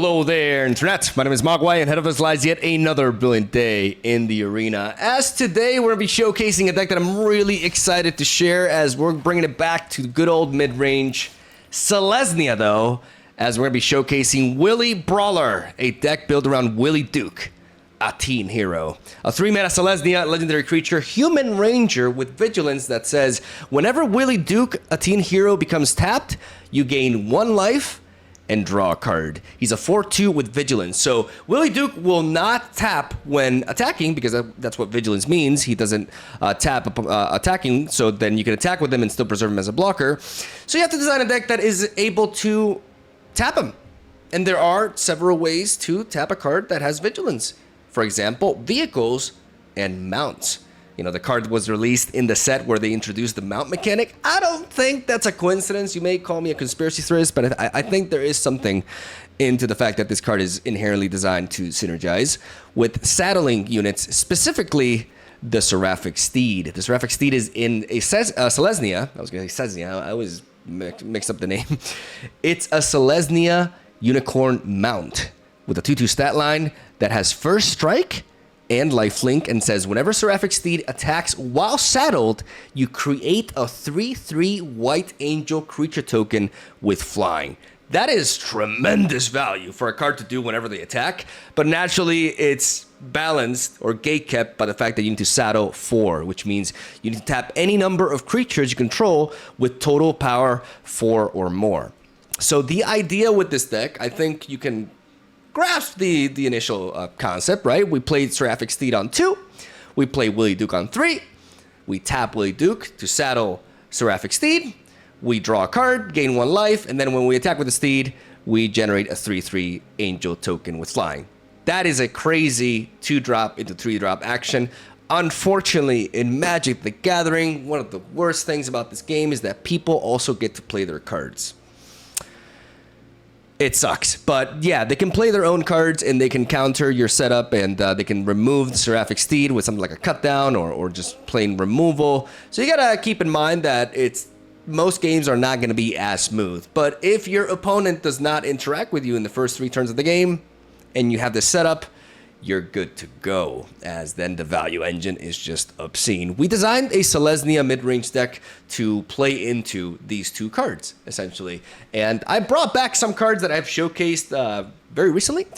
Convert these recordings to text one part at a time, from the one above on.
Hello there, Internet. My name is Mogwai, and ahead of us lies yet another brilliant day in the arena. As today, we're going to be showcasing a deck that I'm really excited to share as we're bringing it back to good old mid-range. Selesnya, though, as we're going to be showcasing WYLIE Brawler, a deck built around Willie Duke, a teen hero. A 3-mana Selesnya, legendary creature, human ranger with vigilance that says, whenever Willie Duke, a teen hero, becomes tapped, you gain 1 life and draw a card. He's a 4/2 with vigilance. So Willie Duke will not tap when attacking because that's what vigilance means. He doesn't tap attacking, so then you can attack with him and still preserve him as a blocker. So you have to design a deck that is able to tap him. And there are several ways to tap a card that has vigilance. For example, vehicles and mounts. You know, the card was released in the set where they introduced the mount mechanic. I don't think that's a coincidence. You may call me a conspiracy theorist, but I think there is something into the fact that this card is inherently designed to synergize with saddling units, specifically the Seraphic Steed. The Seraphic Steed is in a Selesnya. I was going to say Selesnya. I always mix up the name. It's a Selesnya unicorn mount with a 2/2 stat line that has first strike and lifelink, and says whenever Seraphic Steed attacks while saddled, you create a 3/3 white angel creature token with flying. That is tremendous value for a card to do whenever they attack, but naturally it's balanced or gate-kept by the fact that you need to saddle 4, which means you need to tap any number of creatures you control with total power 4 or more. So the idea with this deck, I think you can grasp the initial concept, right? We played Seraphic Steed on 2. We play Willie Duke on 3. We tap Willie Duke to saddle Seraphic Steed. We draw a card, gain 1 life, and then when we attack with the Steed, we generate a 3/3 angel token with flying. That is a crazy 2-drop into 3-drop action. Unfortunately, in Magic the Gathering, one of the worst things about this game is that people also get to play their cards. It sucks, but yeah, they can play their own cards and they can counter your setup, and they can remove the Seraphic Steed with something like a cut down or just plain removal. So you gotta keep in mind that most games are not gonna be as smooth. But if your opponent does not interact with you in the first 3 turns of the game and you have this setup, you're good to go, as then the value engine is just obscene. We designed a Selesnya mid-range deck to play into these 2 cards, essentially. And I brought back some cards that I've showcased very recently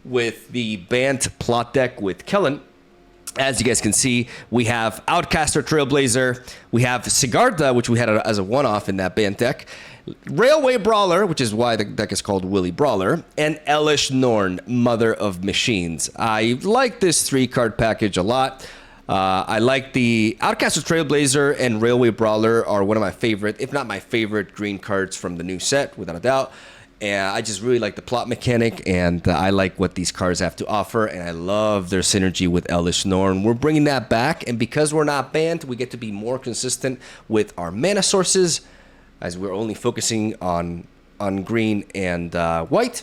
with the BANT plot deck with Kellen. As you guys can see, we have Outcaster Trailblazer, we have Sigarda, which we had as a one-off in that BANT deck, Railway Brawler, which is why the deck is called WYLIE Brawler, and Elesh Norn, Mother of Machines. I like this 3-card package a lot. I like the Outcaster Trailblazer and Railway Brawler are one of my favorite, if not my favorite, green cards from the new set, without a doubt. And I just really like the plot mechanic, and I like what these cards have to offer, and I love their synergy with Elesh Norn. We're bringing that back, and because we're not banned, we get to be more consistent with our mana sources, as we're only focusing on green and white.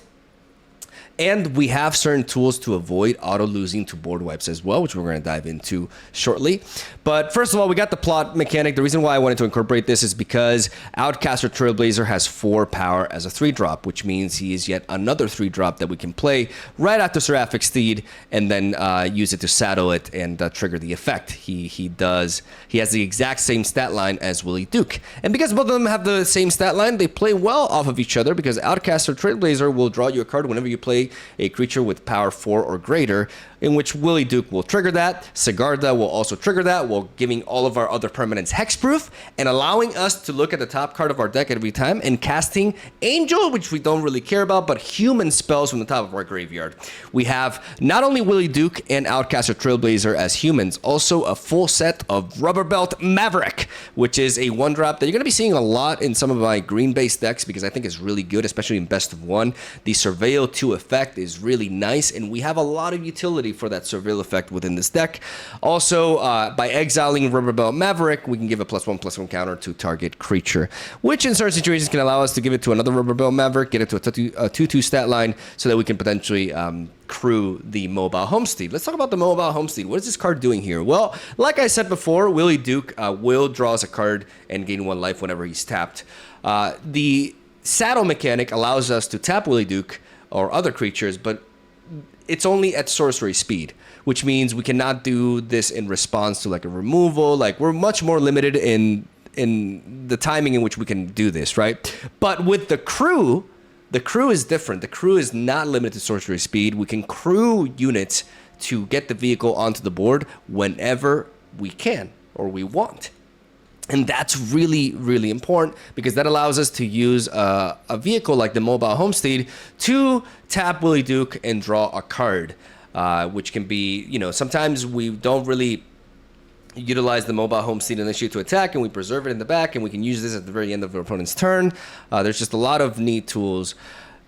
And we have certain tools to avoid auto-losing to board wipes as well, which we're going to dive into shortly. But first of all, we got the plot mechanic. The reason why I wanted to incorporate this is because Outcaster Trailblazer has 4 power as a 3-drop, which means he is yet another 3-drop that we can play right after Seraphic Steed and then use it to saddle it and trigger the effect. He has the exact same stat line as Willie Duke. And because both of them have the same stat line, they play well off of each other because Outcaster Trailblazer will draw you a card whenever you play a creature with power 4 or greater, in which Willie Duke will trigger that. Sigarda will also trigger that, while giving all of our other permanents hexproof and allowing us to look at the top card of our deck every time and casting Angel, which we don't really care about, but human spells from the top of our graveyard. We have not only Willie Duke and Outcaster Trailblazer as humans, also a full set of Rubber Belt Maverick, which is a 1-drop that you're going to be seeing a lot in some of my green-based decks because I think it's really good, especially in best of 1. The Surveil 2 effect is really nice, and we have a lot of utility for that Surveil effect within this deck. Also, by exiling Rubber Belt Maverick, we can give a +1/+1 counter to target creature, which in certain situations can allow us to give it to another Rubber Belt Maverick, get it to a 2/2 stat line, so that we can potentially crew the Mobile Homestead. Let's talk about the Mobile Homestead. What is this card doing here? Well, like I said before, Willie Duke will draw us a card and gain 1 life whenever he's tapped. The saddle mechanic allows us to tap Willie Duke or other creatures, but it's only at sorcery speed, which means we cannot do this in response to like a removal. Like we're much more limited in the timing in which we can do this, right? But with the crew is different. The crew is not limited to sorcery speed. We can crew units to get the vehicle onto the board whenever we can or we want. And that's really, really important because that allows us to use a vehicle like the Mobile Homestead to tap Willie Duke and draw a card, which can be, you know, sometimes we don't really utilize the Mobile Homestead initiative to attack, and we preserve it in the back, and we can use this at the very end of our opponent's turn. There's just a lot of neat tools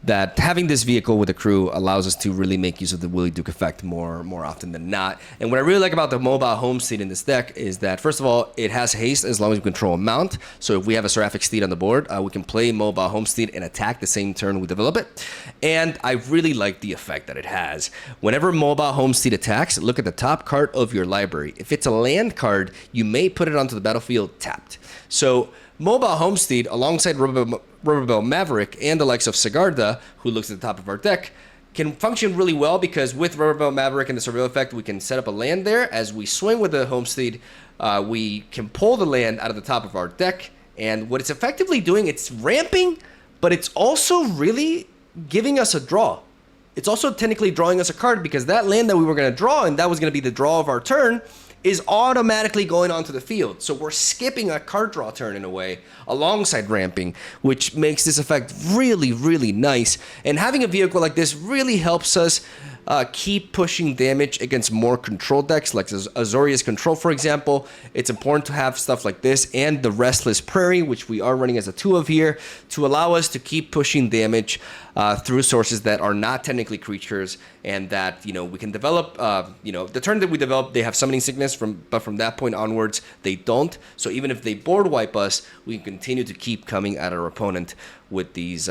that having this vehicle with a crew allows us to really make use of the Willie Duke effect more often than not. And what I really like about the Mobile Homestead in this deck is that, first of all, it has haste as long as we control a mount. So if we have a Seraphic Steed on the board, we can play Mobile Homestead and attack the same turn we develop it. And I really like the effect that it has. Whenever Mobile Homestead attacks, look at the top card of your library. If it's a land card, you may put it onto the battlefield tapped. So Mobile Homestead, alongside Rubberbell Maverick and the likes of Sigarda, who looks at the top of our deck, can function really well because with Rubberbell Maverick and the Surveil effect, we can set up a land there. As we swing with the Homestead, we can pull the land out of the top of our deck. And what it's effectively doing, it's ramping, but it's also really giving us a draw. It's also technically drawing us a card because that land that we were going to draw, and that was going to be the draw of our turn, is automatically going onto the field. So we're skipping a card draw turn in a way alongside ramping, which makes this effect really, really nice. And having a vehicle like this really helps us keep pushing damage against more control decks, like AZORIUS Control, for example. It's important to have stuff like this and the Restless Prairie, which we are running as a 2 of here, to allow us to keep pushing damage through sources that are not technically creatures, and that, you know, we can develop, you know, the turn that we develop, they have Summoning Sickness, but from that point onwards, they don't. So even if they board wipe us, we can continue to keep coming at our opponent with these,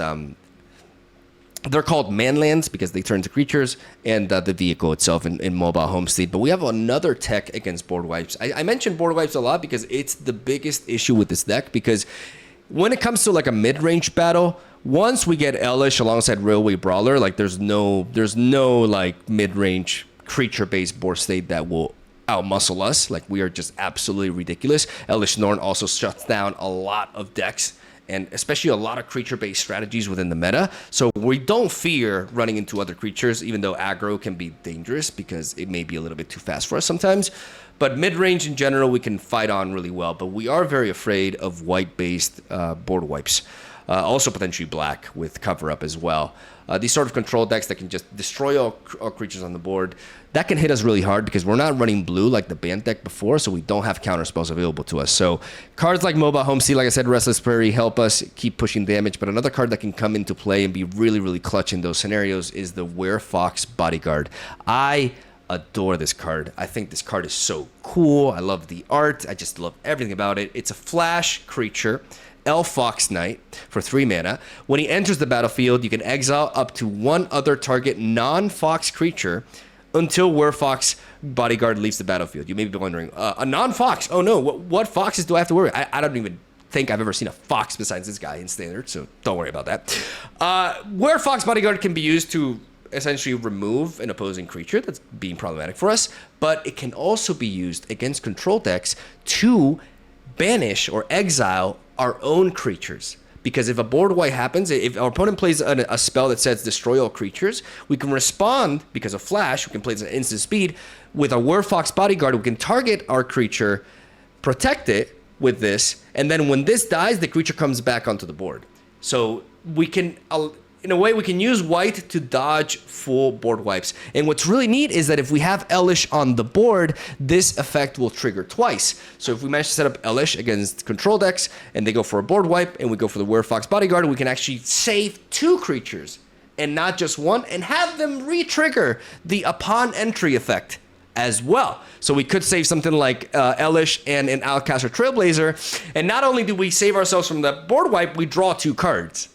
they're called manlands because they turn to creatures, and the vehicle itself in Mobile Homestead. But we have another tech against board wipes. I mentioned board wipes a lot because it's the biggest issue with this deck, because when it comes to like a mid-range battle, once we get Elish alongside Railway Brawler, like there's no like mid-range creature-based board state that will outmuscle us. Like we are just absolutely ridiculous. Elish Norn also shuts down a lot of decks, and especially a lot of creature-based strategies within the meta. So we don't fear running into other creatures, even though aggro can be dangerous because it may be a little bit too fast for us sometimes. But mid-range in general, we can fight on really well. But we are very afraid of white-based board wipes. Also potentially black with cover-up as well. These sort of control decks that can just destroy all creatures on the board, that can hit us really hard because we're not running blue like the BANT deck before, so we don't have counter spells available to us. So cards like Mobile Homestead, like I said, Restless Prairie, help us keep pushing damage. But another card that can come into play and be really, really clutch in those scenarios is the Werefox Bodyguard. I adore this card. I think this card is so cool. I love the art. I just love everything about it. It's a flash creature, Elf Fox Knight, for 3 mana. When he enters the battlefield, you can exile up to one other target non-Fox creature until Werefox Bodyguard leaves the battlefield. You may be wondering, a non-Fox? Oh no, what foxes do I have to worry? I don't even think I've ever seen a fox besides this guy in Standard, so don't worry about that. Werefox Bodyguard can be used to essentially remove an opposing creature that's being problematic for us, but it can also be used against control decks to banish or exile our own creatures. Because if a board wipe happens, if our opponent plays a spell that says destroy all creatures, we can respond because of flash. We can play this at instant speed with a Werefox Bodyguard. We can target our creature, protect it with this, and then when this dies, the creature comes back onto the board. So we can, in a way, we can use white to dodge full board wipes. And what's really neat is that if we have Elish on the board, this effect will trigger twice. So if we manage to set up Elish against control decks and they go for a board wipe and we go for the Werefox Bodyguard, we can actually save 2 creatures and not just one, and have them re-trigger the upon entry effect as well. So we could save something like Elish and an Outcaster Trailblazer, and not only do we save ourselves from the board wipe, we draw 2 cards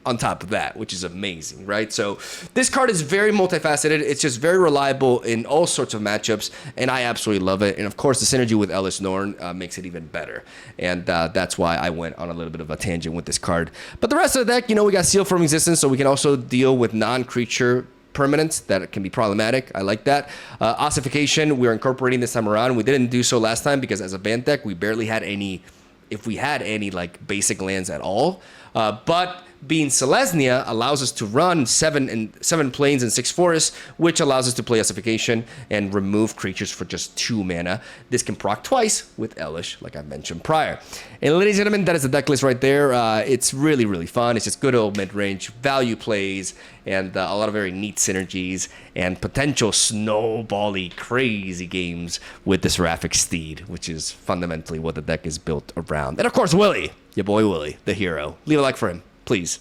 on top of that, which is amazing, right? So this card is very multifaceted. It's just very reliable in all sorts of matchups, and I absolutely love it. And of course, the synergy with Ellis Norn makes it even better. And that's why I went on a little bit of a tangent with this card. But the rest of the deck, we got Seal from Existence, so we can also deal with non-creature permanents that can be problematic. I like that. Ossification, we're incorporating this time around. We didn't do so last time because as a BANT deck, we barely had any, if we had any, like basic lands at all. But being Selesnya allows us to run 7 plains and 6 forests, which allows us to play Ossification and remove creatures for just 2 mana. This can proc twice with Elish, like I mentioned prior. And ladies and gentlemen, that is the deck list right there. It's really, really fun. It's just good old mid-range value plays and a lot of very neat synergies and potential snowbally crazy games with the Seraphic Steed, which is fundamentally what the deck is built around. And of course, Willie, your boy Willie, the hero. Leave a like for him, please.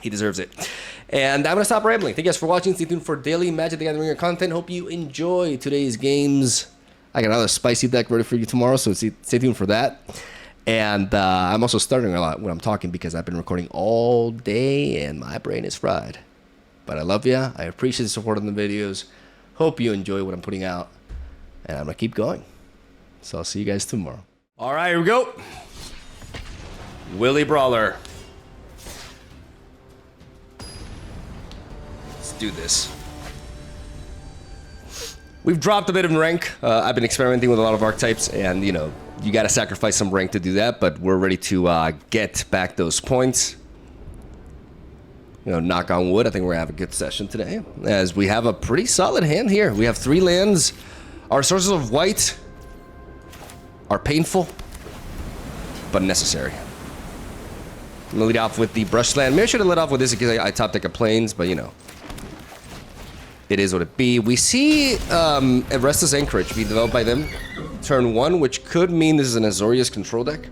He deserves it. And I'm going to stop rambling. Thank you guys for watching. Stay tuned for daily Magic the Gathering content. Hope you enjoy today's games. I got another spicy deck ready for you tomorrow, so stay tuned for that. And I'm also stuttering a lot when I'm talking because I've been recording all day and my brain is fried. But I love you. I appreciate the support on the videos. Hope you enjoy what I'm putting out. And I'm going to keep going. So I'll see you guys tomorrow. All right, here we go. Willie Brawler. Let's do this. We've dropped a bit of rank. I've been experimenting with a lot of archetypes, and you got to sacrifice some rank to do that, but we're ready to get back those points. Knock on wood, I think we're gonna have a good session today, as we have a pretty solid hand here. We have 3 lands. Our sources of white are painful, but necessary. I'm gonna lead off with the Brushland. Maybe I should have led off with this because I top deck a plains, but it is what it be. We see a Restless Anchorage be developed by them turn 1, which could mean this is an AZORIUS control deck.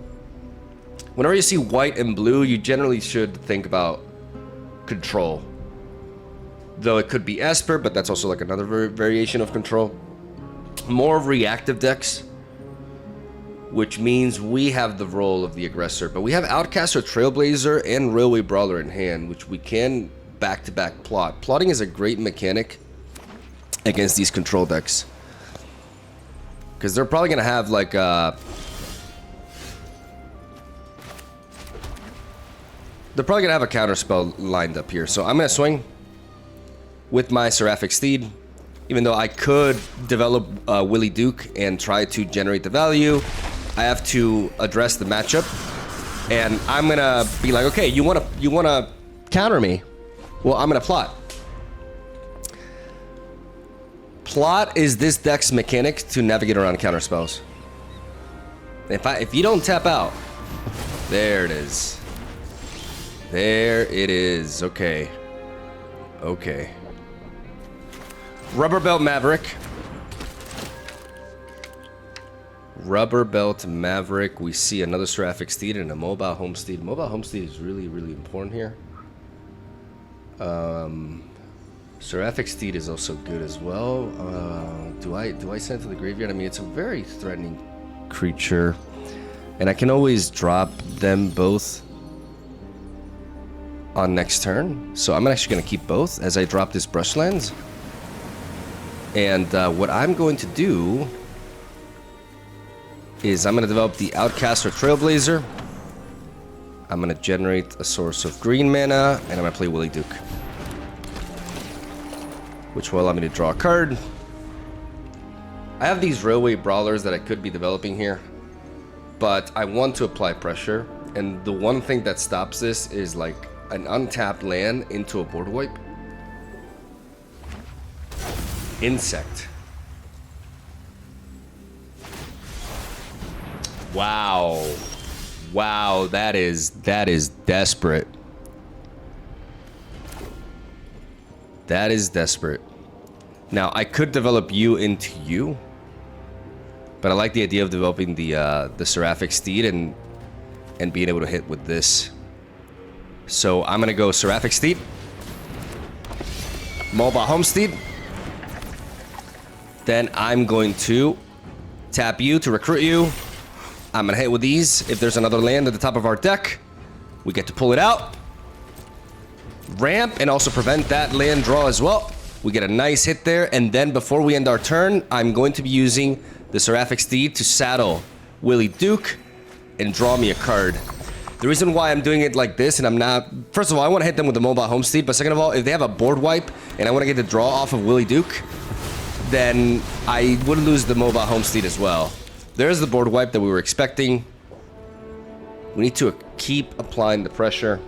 Whenever you see white and blue, you generally should think about control. Though it could be Esper, but that's also like another variation of control. More reactive decks, which means we have the role of the aggressor. But we have Outcaster, Trailblazer, and Railway Brawler in hand, which we can back-to-back plot. Plotting is a great mechanic against these control decks, because they're probably going to have like they're probably going to have a counterspell lined up here. So I'm going to swing with my Seraphic Steed, even though I could develop Willie Duke and try to generate the value. I have to address the matchup, and I'm going to be like, okay, you want to counter me? Well, I'm going to plot. Plot is this deck's mechanic to navigate around counter spells. If you don't tap out, there it is. There it is. Okay. Okay. Rubber Belt Maverick. Rubber Belt Maverick. We see another Seraphic Steed and a Mobile Homesteed. Mobile Homesteed is really, really important here. Seraphic Steed is also good as well. Do I send it to the graveyard? I mean, it's a very threatening creature, and I can always drop them both on next turn. So I'm actually going to keep both as I drop this Brushlands. And what I'm going to do is I'm going to develop the Outcaster Trailblazer. I'm going to generate a source of green mana, and I'm going to play Willie Duke, which will allow me to draw a card. I have these Railway Brawlers that I could be developing here, but I want to apply pressure, and the one thing that stops this is like an untapped land into a board wipe. Insect. Wow. Wow, that is desperate. That is desperate. Now, I could develop you into you, but I like the idea of developing the Seraphic Steed and being able to hit with this. So I'm gonna go Seraphic Steed, Mobile Homesteed. Then I'm going to tap you to recruit you. I'm gonna hit with these. If there's another land at the top of our deck, we get to pull it out. ramp and also prevent that land draw as well. We get a nice hit there, and then before we end our turn, I'm going to be using the Seraphic Steed to saddle Willie Duke and draw me a card. The reason why I'm doing it like this, and I'm not... First of all, I want to hit them with the Mobile Home Steed, but second of all, if they have a board wipe and I want to get the draw off of Willie Duke, then I would lose the Mobile Home Steed as well. There's the board wipe that we were expecting. We need to keep applying the pressure.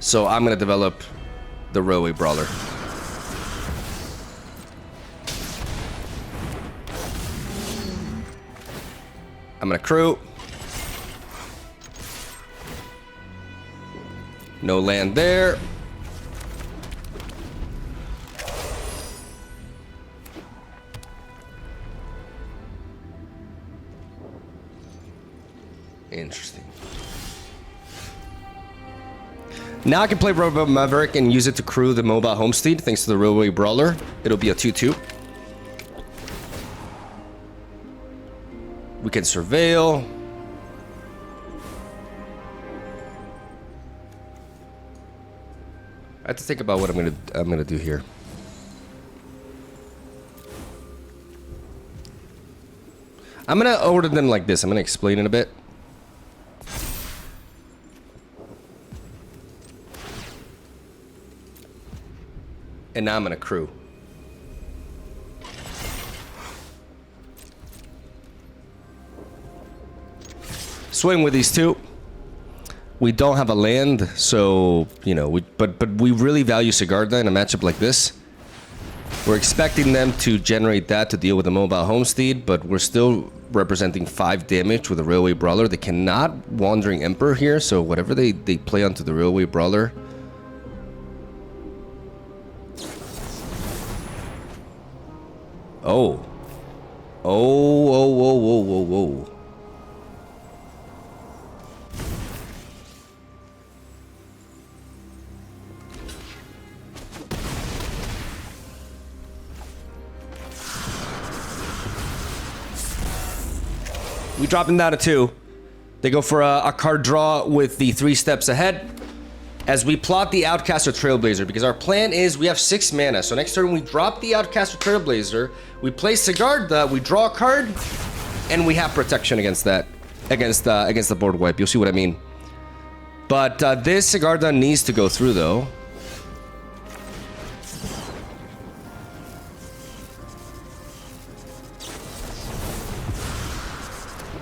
So I'm going to develop the Railway Brawler. I'm going to crew. No land there. Interesting. Now I can play Robo Maverick and use it to crew the Mobile Homestead thanks to the Railway Brawler. It'll be a 2-2. We can surveil. I have to think about what I'm gonna do here. I'm gonna order them like this. I'm gonna explain it a bit. And now I'm gonna crew. Swing with these two. We don't have a land, so you know. But we really value Sigarda in a matchup like this. We're expecting them to generate that to deal with the Mobile Homestead, but we're still representing 5 damage with a Railway Brawler. They cannot Wandering Emperor here, so whatever they play onto the Railway Brawler. Oh. Oh, whoa, whoa, whoa, whoa, whoa. We drop them down to 2. They go for a card draw with the 3 steps ahead. As we plot the Outcast or Trailblazer, because our plan is we have 6 mana. So next turn we drop the Outcast or Trailblazer, we play Sigarda, we draw a card, and we have protection against that, against the board wipe. You'll see what I mean. But this Sigarda needs to go through though.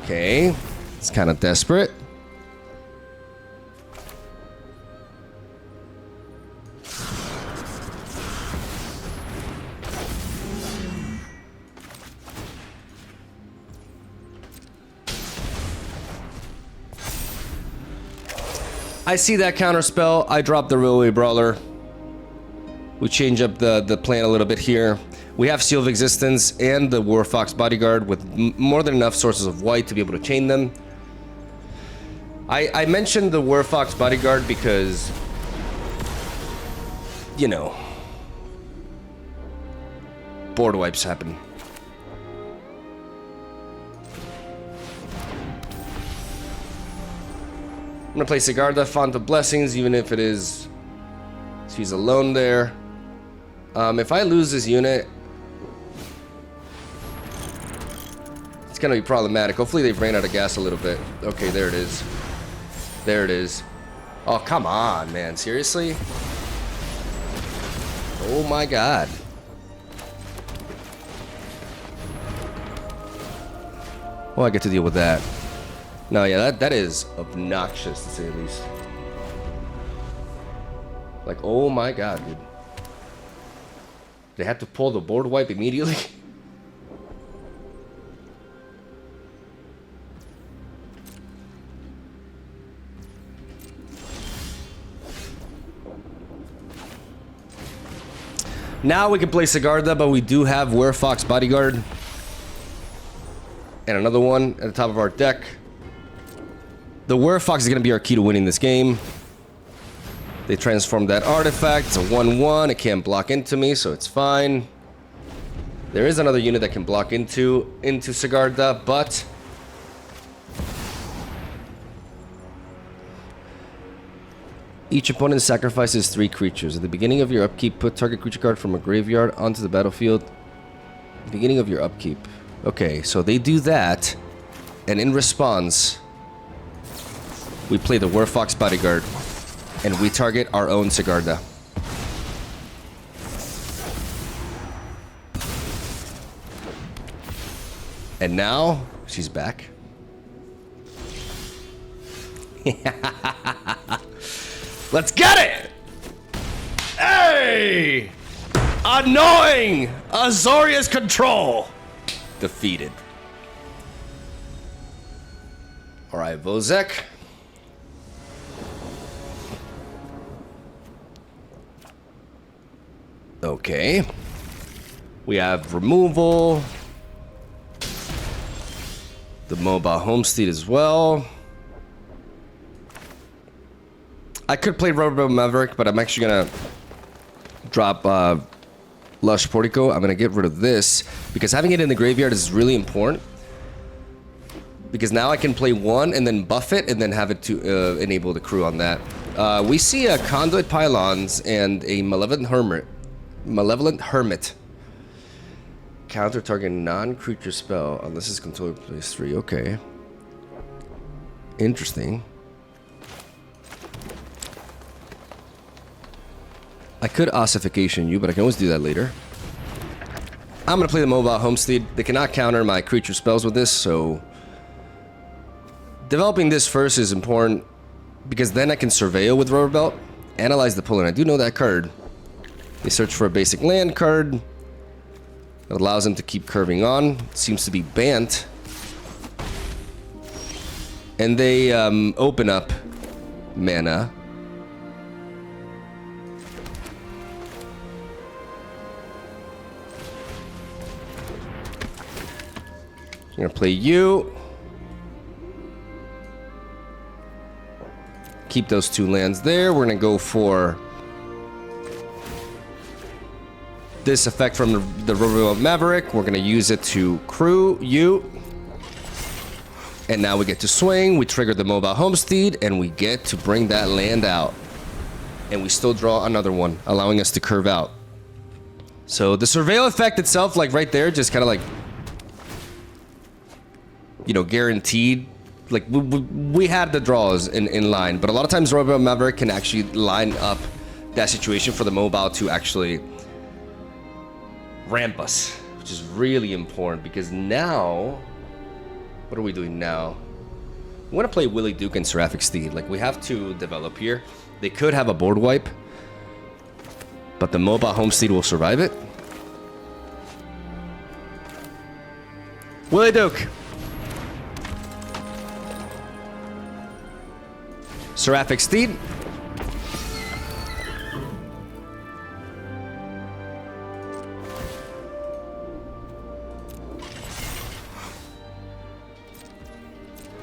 Okay, it's kind of desperate. I see that counterspell. I drop the Railway Brawler. We change up the plan a little bit here. We have Seal of Existence and the Warfox Bodyguard with more than enough sources of white to be able to chain them. I mentioned the Warfox Bodyguard because, you know, board wipes happen. I'm gonna play Sigarda, Font of Blessings, even if it is she's alone there. If I lose this unit, it's gonna be problematic. Hopefully they've ran out of gas a little bit. Okay, there it is. There it is. Oh, come on, man. Seriously? Oh my god. Well, I get to deal with that. No, yeah, that is obnoxious to say the least. Like, oh my god, dude. They had to pull the board wipe immediately. Now we can play Sigarda, but we do have Werewolf Bodyguard. And another one at the top of our deck. The Werewolf is going to be our key to winning this game. They transformed that artifact. It's a 1/1. It can't block into me, so it's fine. There is another unit that can block into Sigarda, but Each opponent sacrifices 3 creatures. At the beginning of your upkeep, put target creature card from a graveyard onto the battlefield. Beginning of your upkeep. Okay, so they do that, and in response, we play the Werfox Bodyguard, and we target our own Sigarda. And now, she's back. Let's get it! Hey! Annoying! AZORIUS control! Defeated. Alright, Vozek. Okay. We have removal. The Mobile Homestead as well. I could play Rubber Maverick, but I'm actually gonna drop Lush Portico. I'm gonna get rid of this because having it in the graveyard is really important. Because now I can play 1 and then buff it and then have it to enable the crew on that. We see a Conduit Pylons and a Malevolent Hermit. Counter target non-creature spell unless it's controller plays 3. Okay. Interesting. I could ossification you, but I can always do that later. I'm gonna play the Mobile Homestead. They cannot counter my creature spells with this, so developing this first is important because then I can surveil with Rubber Belt, analyze the pull, and I do know that card. They search for a basic land card that allows them to keep curving on. Seems to be BANT. And they open up mana. I'm gonna play you. Keep those 2 lands there. We're gonna go for this effect from the Rubber Maverick. We're gonna use it to crew you. And now we get to swing. We trigger the Mobile Homestead, and we get to bring that land out. And we still draw another one, allowing us to curve out. So the Surveil effect itself, like right there, just kind of like, you know, guaranteed. Like, we had the draws in line, but a lot of times Rubber Maverick can actually line up that situation for the mobile to actually ramp us, which is really important because now, what are we doing now? We want to play Willie Duke and Seraphic Steed. Like, we have to develop here. They could have a board wipe, but the Mobile Homestead will survive it. Willie Duke. Seraphic Steed.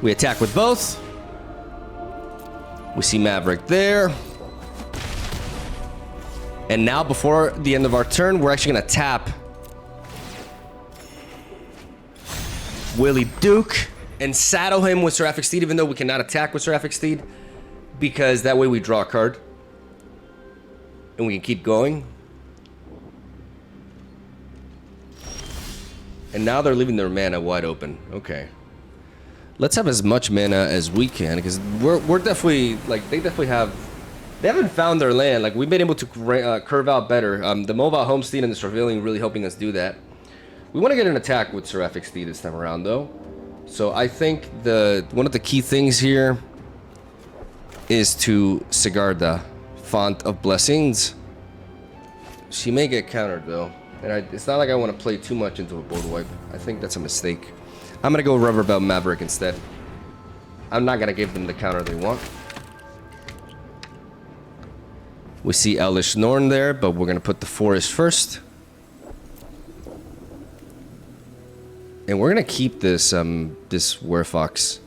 We attack with both. We see Maverick there. And now, before the end of our turn, we're actually going to tap Willie Duke and saddle him with Seraphic Steed, even though we cannot attack with Seraphic Steed, because that way we draw a card and we can keep going. And now they're leaving their mana wide open. Okay. Let's have as much mana as we can, because we're definitely, like, they haven't found their land. Like, we've been able to curve out better. The Mobile Homestead and the Surveilling really helping us do that. We want to get an attack with Seraphic Steed this time around, though. So I think one of the key things here is to Sigarda, Font of Blessings. She may get countered, though. And it's not like I want to play too much into a board wipe. I think that's a mistake. I'm going to go Rubber Belt Maverick instead. I'm not going to give them the counter they want. We see Elvish Norn there, but we're going to put the Forest first. And we're going to keep this this Werfox.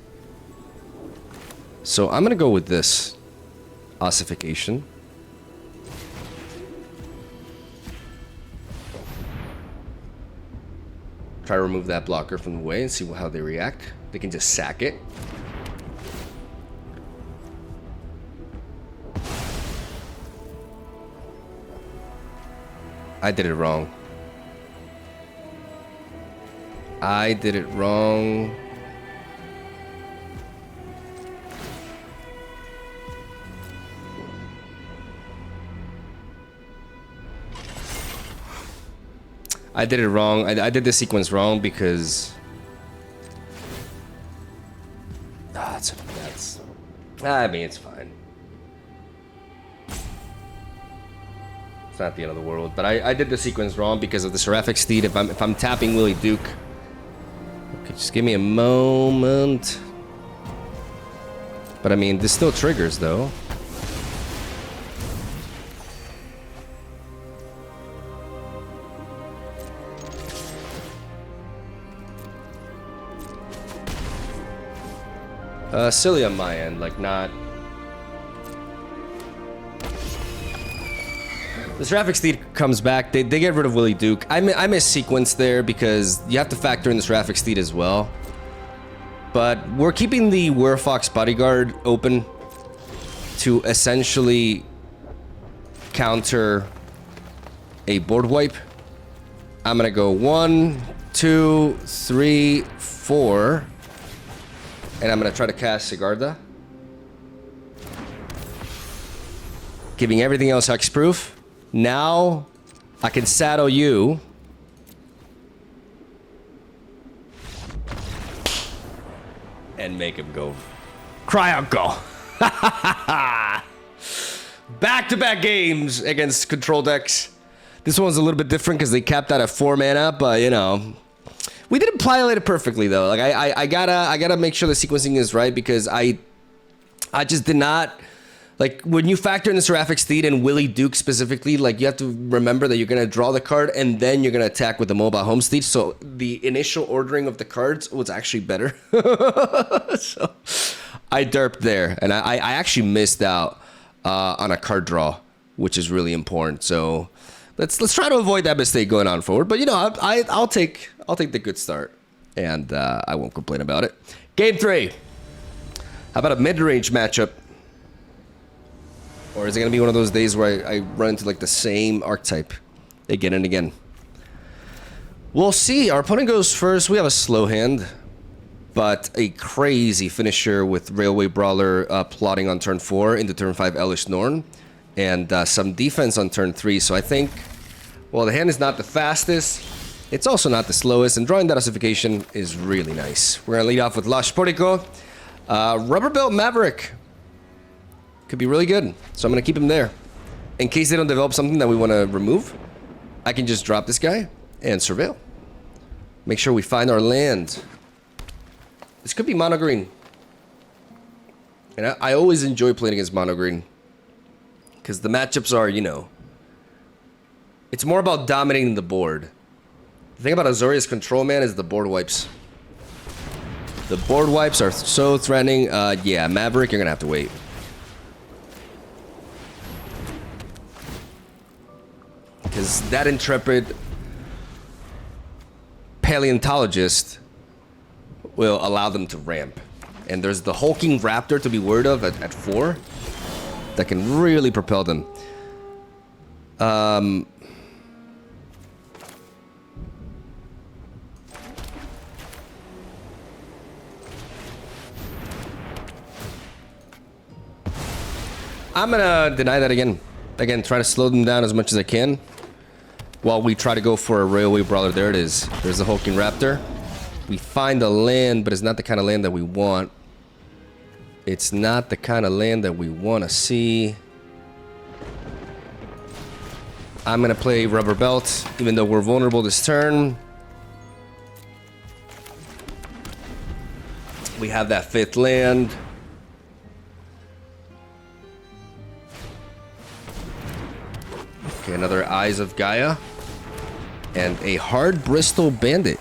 So I'm going to go with this Ossification. Try to remove that blocker from the way and see how they react. They can just sack it. I did it wrong. I did it wrong. I did it wrong. I did the sequence wrong because... that's... I mean, it's fine. It's not the end of the world. But I did the sequence wrong because of the Seraphic Steed. If I'm tapping Willie Duke... Okay, just give me a moment. But I mean, this still triggers, though. Silly on my end, like not... The Seraphic Steed comes back, they get rid of Willie Duke. I miss sequence there because you have to factor in the Seraphic Steed as well. But we're keeping the Werfox Bodyguard open to essentially counter a board wipe. I'm gonna go 1, 2, 3, 4. And I'm gonna try to cast Sigarda. Giving everything else hexproof. Now, I can saddle you. And make him go. Cry out, go. Back-to-back games against control decks. This one's a little bit different because they capped out at 4 mana, but you know. We didn't pilot it perfectly though. Like I gotta make sure the sequencing is right because I just did not like when you factor in the Seraphic Steed and Willie Duke specifically. Like you have to remember that you're gonna draw the card and then you're gonna attack with the Mobile Home Steed. So the initial ordering of the cards was actually better. So I derped there and I actually missed out on a card draw, which is really important. So let's try to avoid that mistake going on forward. But you know I'll take the good start, and I won't complain about it. Game 3. How about a mid-range matchup? Or is it going to be one of those days where I run into like the same archetype again and again? We'll see. Our opponent goes first. We have a slow hand, but a crazy finisher with Railway Brawler plotting on turn 4 into turn 5 Elish Norn, and some defense on turn 3. So I think, well, the hand is not the fastest. It's also not the slowest, and drawing that ossification is really nice. We're going to lead off with Lush Portico. Rubber Belt Maverick. Could be really good, so I'm going to keep him there. In case they don't develop something that we want to remove, I can just drop this guy and surveil. Make sure we find our land. This could be mono green. And I always enjoy playing against mono green. Because the matchups are, you know... It's more about dominating the board. The thing about AZORIUS control, man, is the board wipes. The board wipes are so threatening. Yeah, Maverick, you're gonna have to wait. Because that intrepid paleontologist will allow them to ramp. And there's the hulking raptor to be worried of at 4 that can really propel them. I'm gonna deny that again. Again, try to slow them down as much as I can while we try to go for a Railway Brawler. There it is. There's the hulking raptor. We find the land, but it's not the kind of land that we want. It's not the kind of land that we want to see. I'm gonna play Rubber Belt, even though we're vulnerable this turn. We have that 5th land. Okay, another Eyes of Gaia. And a Hard Bristol Bandit.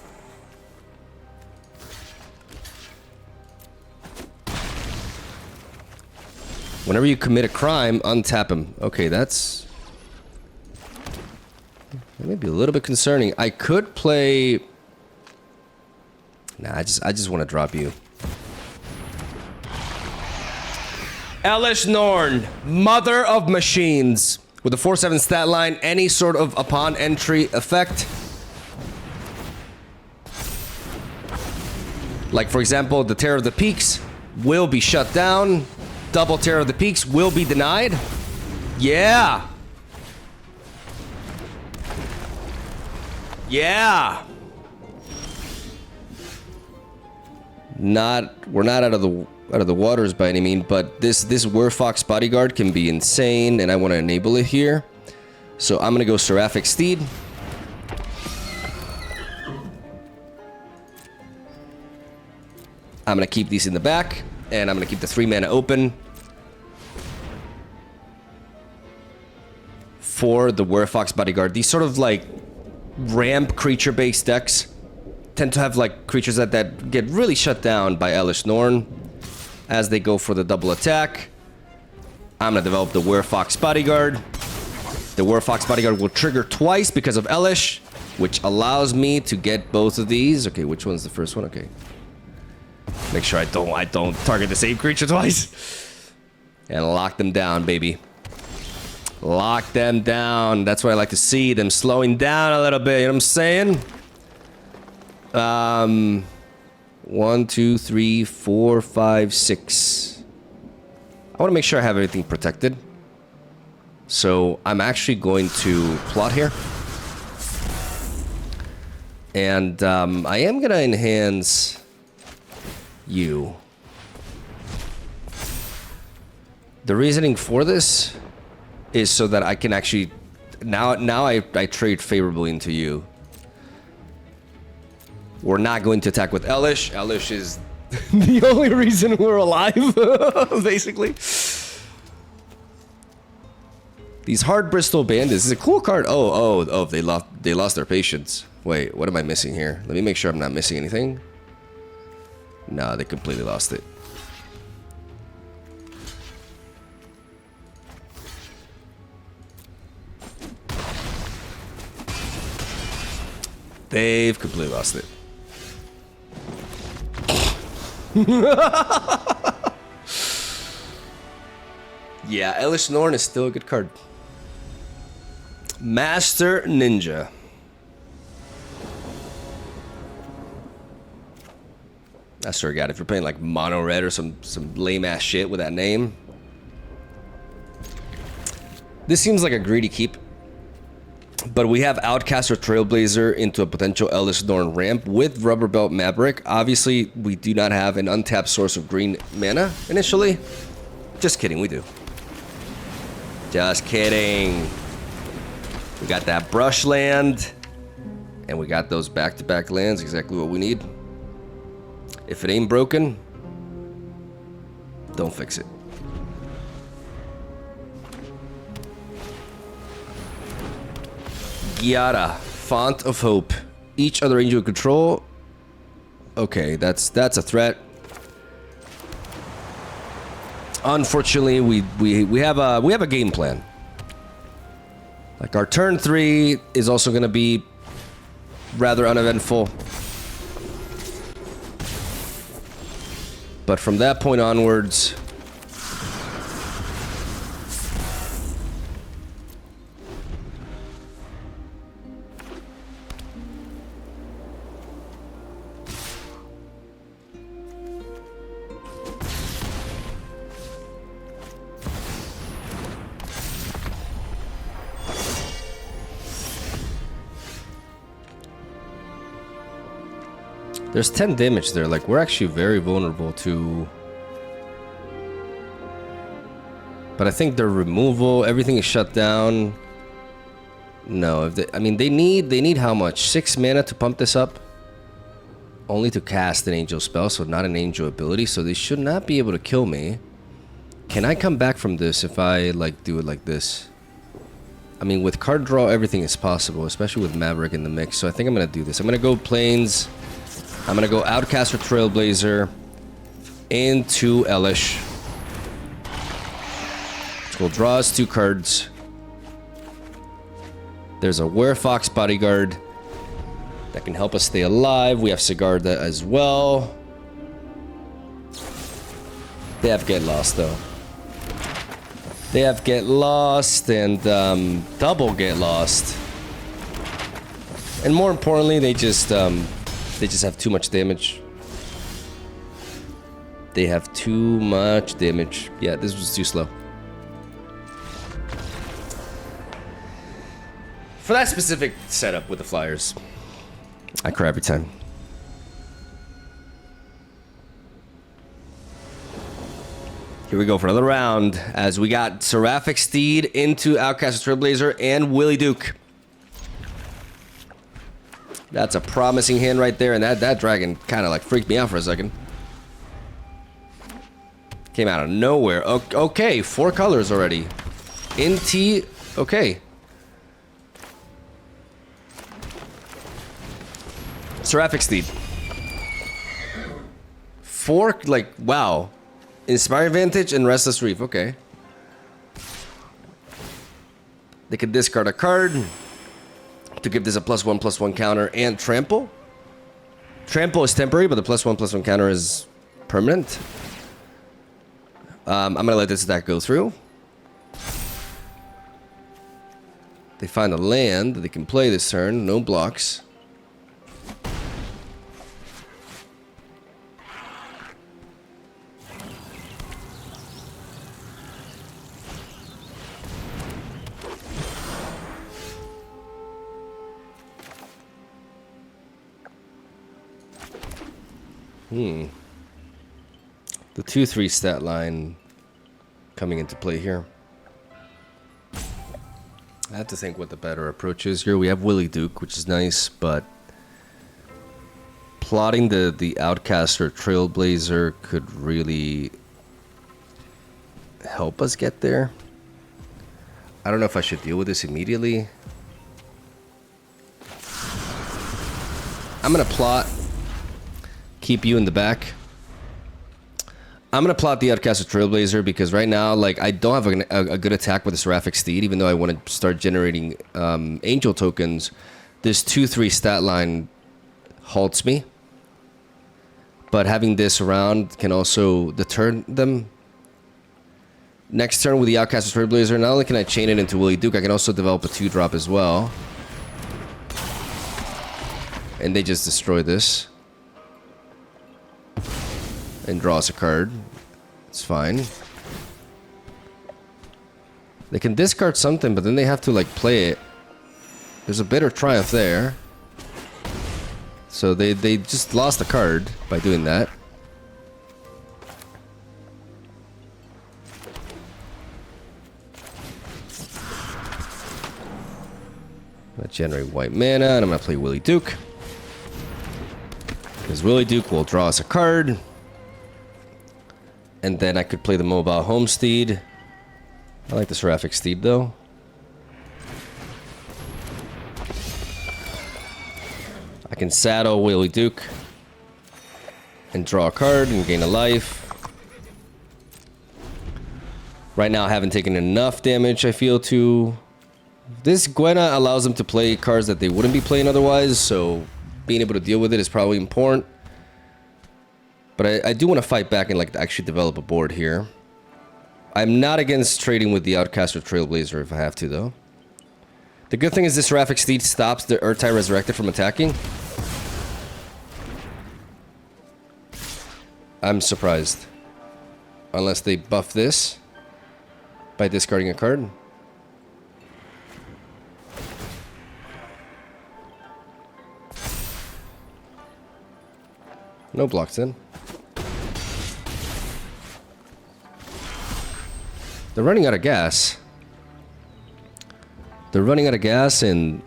Whenever you commit a crime, untap him. Okay, that's... that may be a little bit concerning. I could play... Nah, I just want to drop you. Elish Norn, Mother of Machines. With the 4/7 stat line, any sort of upon entry effect, like for example, the Terror of the Peaks will be shut down. Double Terror of the Peaks will be denied. Yeah. Yeah. We're not out of the waters by any means, but this Werfox bodyguard can be insane, and I want to enable it here. So I'm gonna go Seraphic Steed. I'm gonna keep these in the back, and I'm gonna keep the 3 mana open for the Werfox bodyguard. These sort of like ramp creature-based decks tend to have like creatures that get really shut down by Elesh Norn as they go for the double attack. I'm gonna develop the Werfox bodyguard. The Werfox bodyguard will trigger twice because of Elesh, which allows me to get both of these. Okay, which one's the first one? Okay. Make sure I don't target the same creature twice. And lock them down, baby. Lock them down. That's what I like to see, them slowing down a little bit, you know what I'm saying? 1, 2, 3, 4, 5, 6. I want to make sure I have everything protected. So I'm actually going to plot here. And I am going to enhance you. The reasoning for this is so that I can actually now I trade favorably into you. We're not going to attack with Elesh. Elesh is the only reason we're alive, basically. These Hard Bristol Bandits is a cool card. Oh, they lost their patience. Wait, what am I missing here? Let me make sure I'm not missing anything. No, they completely lost it. They've completely lost it. Yeah, Elesh Norn is still a good card. Master Ninja. I swear to God, if you're playing like mono red or some lame ass shit with that name, this seems like a greedy keep. But we have Outcast or Trailblazer into a potential Elesh Norn ramp with Rubber Belt Maverick. Obviously, we do not have an untapped source of green mana initially. Just kidding, we do. Just kidding. We got that brush land, and we got those back-to-back lands, exactly what we need. If it ain't broken, don't fix it. Giada, Font of Hope. Each other angel control. Okay, that's a threat. Unfortunately, we have a game plan. Like our turn 3 is also going to be rather uneventful. But from that point onwards, there's 10 damage there. Like, we're actually very vulnerable to... But I think their removal, everything is shut down. No, if they, I mean, they need how much? 6 mana to pump this up? Only to cast an angel spell, so not an angel ability, so they should not be able to kill me. Can I come back from this if I, like, do it like this? I mean, with card draw, everything is possible, especially with Maverick in the mix, so I think I'm gonna do this. I'm gonna go Plains... I'm gonna go Outcast or Trailblazer into Elesh. We'll draw us 2 cards. There's a Werfox bodyguard that can help us stay alive. We have Sigarda as well. They have Get Lost though. They have Get Lost and Double Get Lost. And more importantly, they just have too much damage. They have too much damage. Yeah, this was too slow. For that specific setup with the Flyers, I cry every time. Here we go for another round as we got Seraphic Steed into Outcast Trailblazer and WYLIE Duke. That's a promising hand right there, and that dragon kind of like freaked me out for a second. Came out of nowhere. Okay, 4 colors already. NT, okay. Seraphic Steed. 4, like, wow. Inspiring Vantage and Restless Reef, okay. They could discard a card to give this a +1/+1 counter and trample. Trample is temporary, but the +1/+1 counter is permanent. I'm gonna let this attack go through. They find a land that they can play this turn, no blocks. The 2/3 stat line coming into play here. I have to think what the better approach is here. We have WYLIE Duke, which is nice, but plotting the Outcast or Trailblazer could really help us get there. I don't know if I should deal with this immediately. I'm gonna plot. Keep you in the back. I'm gonna plot the Outcast Trailblazer because right now, like, I don't have a good attack with the Seraphic Steed, even though I want to start generating angel tokens. This 2/3 stat line halts me, but having this around can also deter them. Next turn with the Outcast Trailblazer, not only can I chain it into WYLIE Duke, I can also develop a 2-drop as well, and they just destroy this. And draws a card. It's fine. They can discard something, but then they have to, like, play it. There's a bitter triumph there. So they just lost a card by doing that. I'm gonna generate white mana, and I'm gonna play WYLIE Duke. Because WYLIE Duke will draw us a card. And then I could play the Mobile Homesteed. I like the Seraphic Steed, though. I can saddle WYLIE Duke and draw a card and gain a life. Right now, I haven't taken enough damage, I feel, to... This Gwenna allows them to play cards that they wouldn't be playing otherwise, so being able to deal with it is probably important. But I do want to fight back and, like, actually develop a board here. I'm not against trading with the Outcast or Trailblazer if I have to, though. The good thing is this Seraphic Steed stops the Urtai Resurrected from attacking. I'm surprised. Unless they buff this by discarding a card. No blocks then. They're running out of gas. They're running out of gas and...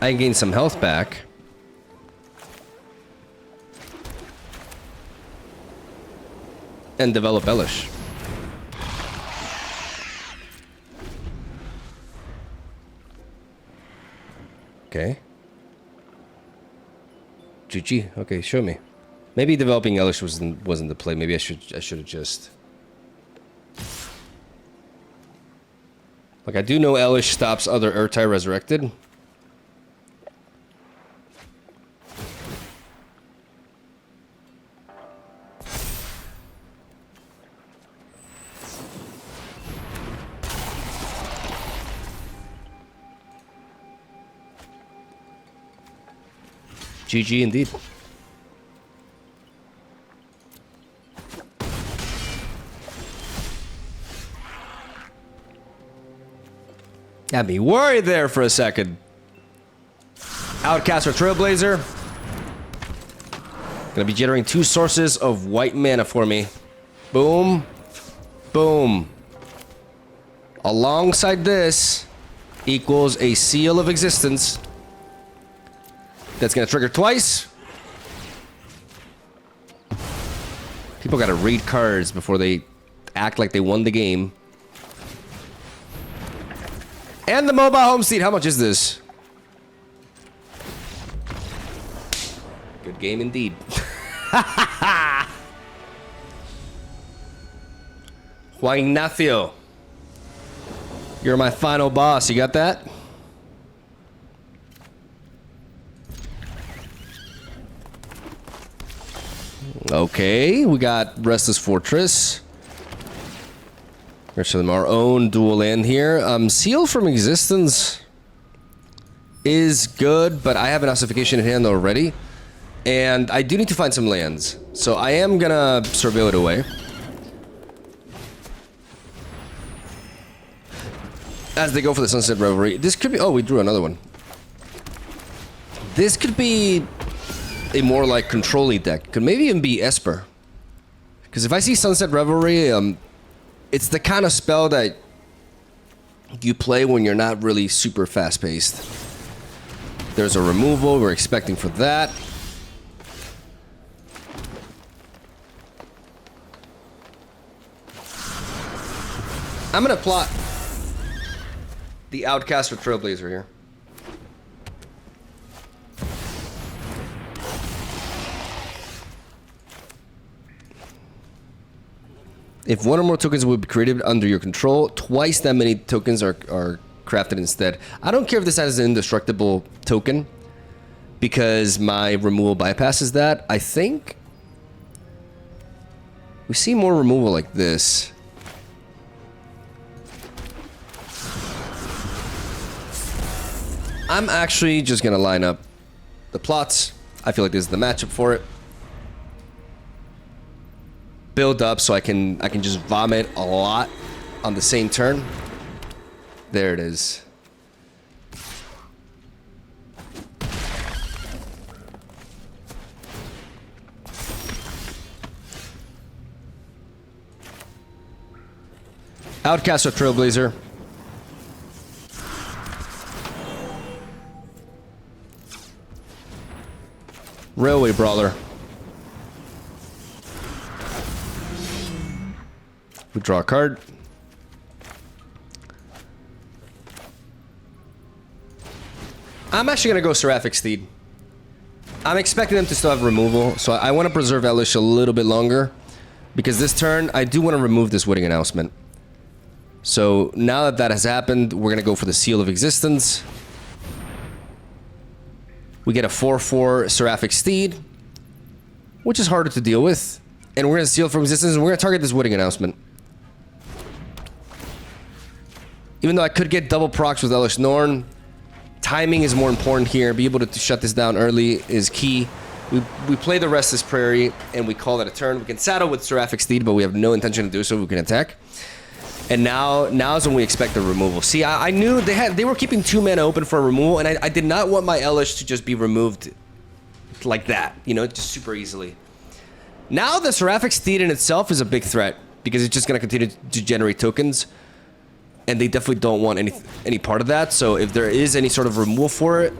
I gained some health back. And develop Elish. Okay. GG. Okay, show me. Maybe developing Elish wasn't the play. Maybe I should have just... Like, I do know Elish stops other Urtai Resurrected. GG indeed. Got me worried there for a second. Outcast or Trailblazer. Gonna be generating 2 sources of white mana for me. Boom. Boom. Alongside this equals a Seal of Existence. That's gonna trigger twice. People gotta read cards before they act like they won the game. And the mobile home seat. How much is this? Good game indeed. Juan Ignacio. You're my final boss. You got that? Okay, we got Restless Fortress. We're showing our own dual land here. Seal from Existence is good, but I have an ossification in hand already. And I do need to find some lands. So I am gonna surveil it away. As they go for the Sunset Revelry. This could be... Oh, we drew another one. This could be a more like control-y deck. Could maybe even be Esper. Because if I see Sunset Revelry, it's the kind of spell that you play when you're not really super fast-paced. There's a removal. We're expecting for that. I'm gonna plot the Outcast or Trailblazer here. If one or more tokens will be created under your control, twice that many tokens are crafted instead. I don't care if this has an indestructible token, because my removal bypasses that. I think we see more removal like this. I'm actually just gonna line up the plots. I feel like this is the matchup for it. Build up so I can just vomit a lot on the same turn. There it is. Outcast or Trailblazer. Railway Brawler. We draw a card. I'm actually going to go Seraphic Steed. I'm expecting them to still have removal, so I want to preserve Elish a little bit longer. Because this turn, I do want to remove this Wedding Announcement. So now that that has happened, we're going to go for the Seal of Existence. We get a 4/4 Seraphic Steed, which is harder to deal with. And we're going to Seal from Existence, and we're going to target this Wedding Announcement. Even though I could get double procs with Elish Norn, timing is more important here. Be able to shut this down early is key. We play the Restless Prairie, and we call it a turn. We can saddle with Seraphic Steed, but we have no intention to do so. We can attack. And now is when we expect the removal. See, I knew they were keeping 2 mana open for a removal, and I did not want my Elish to just be removed like that, you know, just super easily. Now the Seraphic Steed in itself is a big threat, because it's just going to continue to generate tokens, and they definitely don't want any part of that. So if there is any sort of removal for it,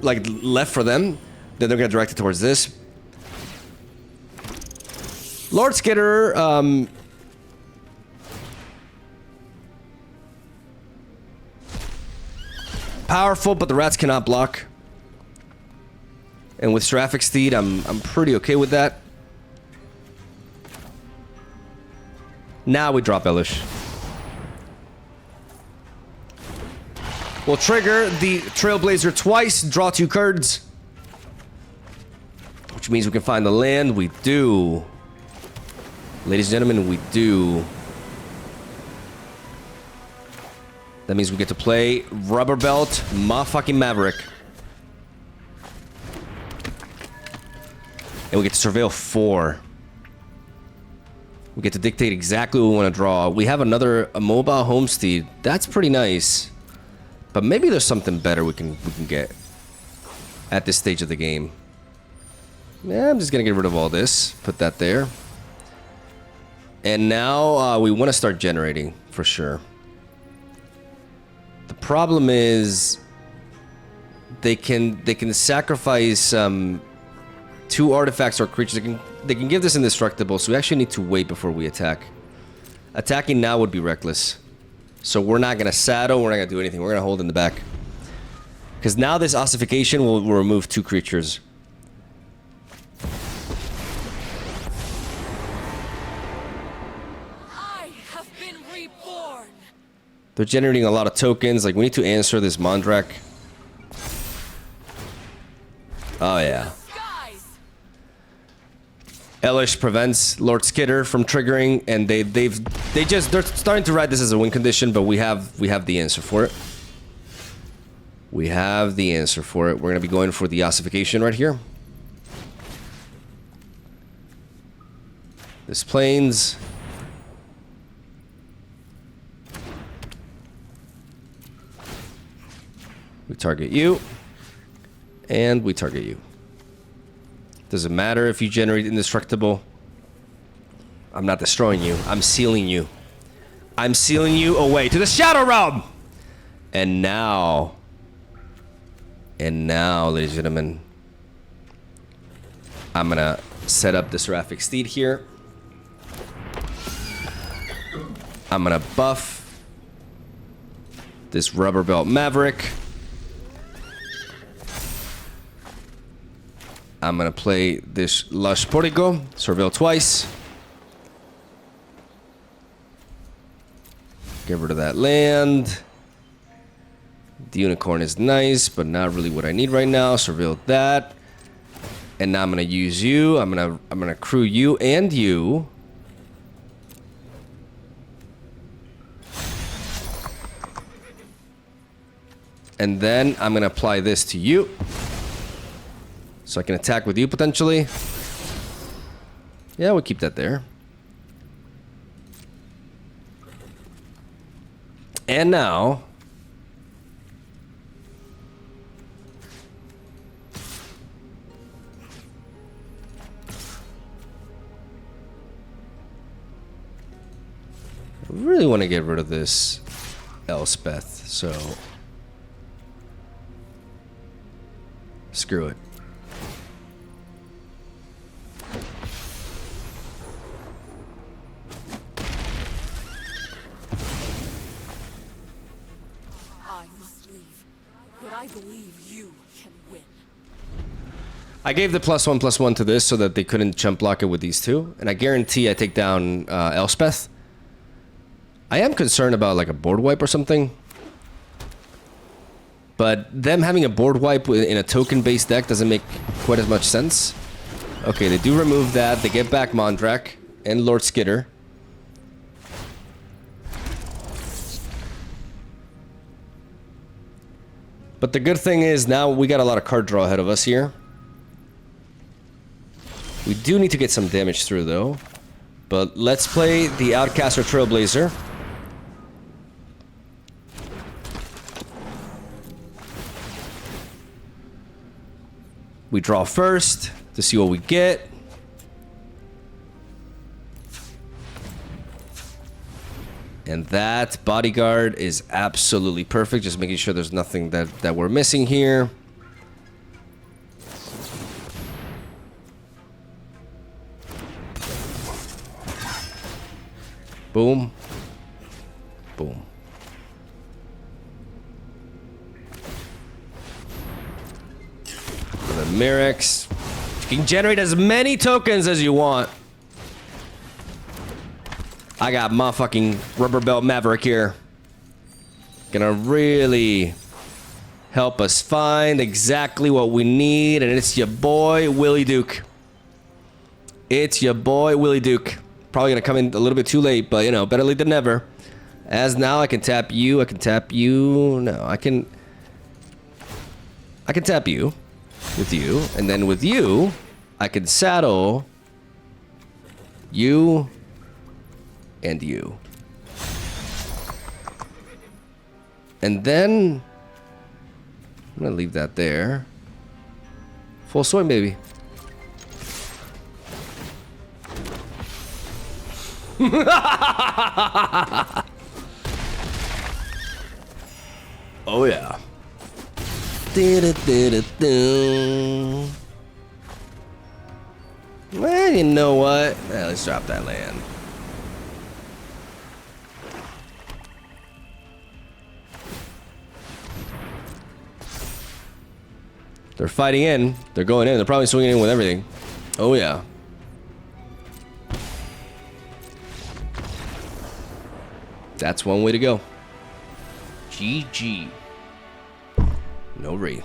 like left for them, then they're going to direct it towards this. Lord Skitterer, powerful, but the rats cannot block. And with Seraphic Steed, I'm pretty okay with that. Now we drop Elish. We'll trigger the Trailblazer twice, draw 2 cards. Which means we can find the land. We do. Ladies and gentlemen, we do. That means we get to play Rubber Belt motherfucking Maverick. And we get to surveil 4. We get to dictate exactly what we want to draw. We have another mobile homestead. That's pretty nice. But maybe there's something better we can get at this stage of the game. Yeah, I'm just gonna get rid of all this. Put that there. And now we want to start generating for sure. The problem is they can sacrifice 2 artifacts or creatures. They can give this indestructible, so we actually need to wait before we attack. Attacking now would be reckless. So we're not gonna saddle, we're not gonna do anything. We're gonna hold in the back. Because now this ossification will remove 2 creatures. I have been reborn. They're generating a lot of tokens. Like, we need to answer this Mondrak. Oh yeah. Elish prevents Lord Skitter from triggering, and they're starting to write this as a win condition, but we have the answer for it. We have the answer for it. We're gonna be going for the ossification right here. This plains. We target you, and we target you. Doesn't matter if you generate indestructible. I'm not destroying you. I'm sealing you. I'm sealing you away to the Shadow Realm! And now, ladies and gentlemen, I'm gonna set up the Seraphic Steed here. I'm gonna buff this Rubber Belt Maverick. I'm gonna play this Lush Portico, surveil twice. Get rid of that land. The unicorn is nice, but not really what I need right now. Surveil that. And now I'm gonna use you. I'm gonna crew you and you. And then I'm gonna apply this to you. So I can attack with you potentially. Yeah, we'll keep that there. And now I really want to get rid of this Elspeth, so screw it. I believe you can win. I gave the +1/+1 to this so that they couldn't jump block it with these 2, and I guarantee I take down Elspeth. I am concerned about like a board wipe or something, but them having a board wipe in a token-based deck doesn't make quite as much sense. Okay, they do remove that. They get back Mondrak and Lord Skitter. But the good thing is now we got a lot of card draw ahead of us here. We do need to get some damage through though. But let's play the Outcaster Trailblazer. We draw first to see what we get. And that bodyguard is absolutely perfect. Just making sure there's nothing that we're missing here. Boom. Boom. For the Mirrex. You can generate as many tokens as you want. I got my fucking Rubber Belt Maverick here. Gonna really help us find exactly what we need, and it's your boy Willie Duke. It's your boy Willie Duke. Probably gonna come in a little bit too late, but you know, better late than never. As now I can tap you, I can tap you. No, I can tap you with you, and then with you, I can saddle you and you. And then I'm gonna leave that there. Full swing, baby. Oh yeah. Well, you know what? Let's drop that land. They're fighting in. They're going in. They're probably swinging in with everything. Oh yeah. That's one way to go. GG. No re.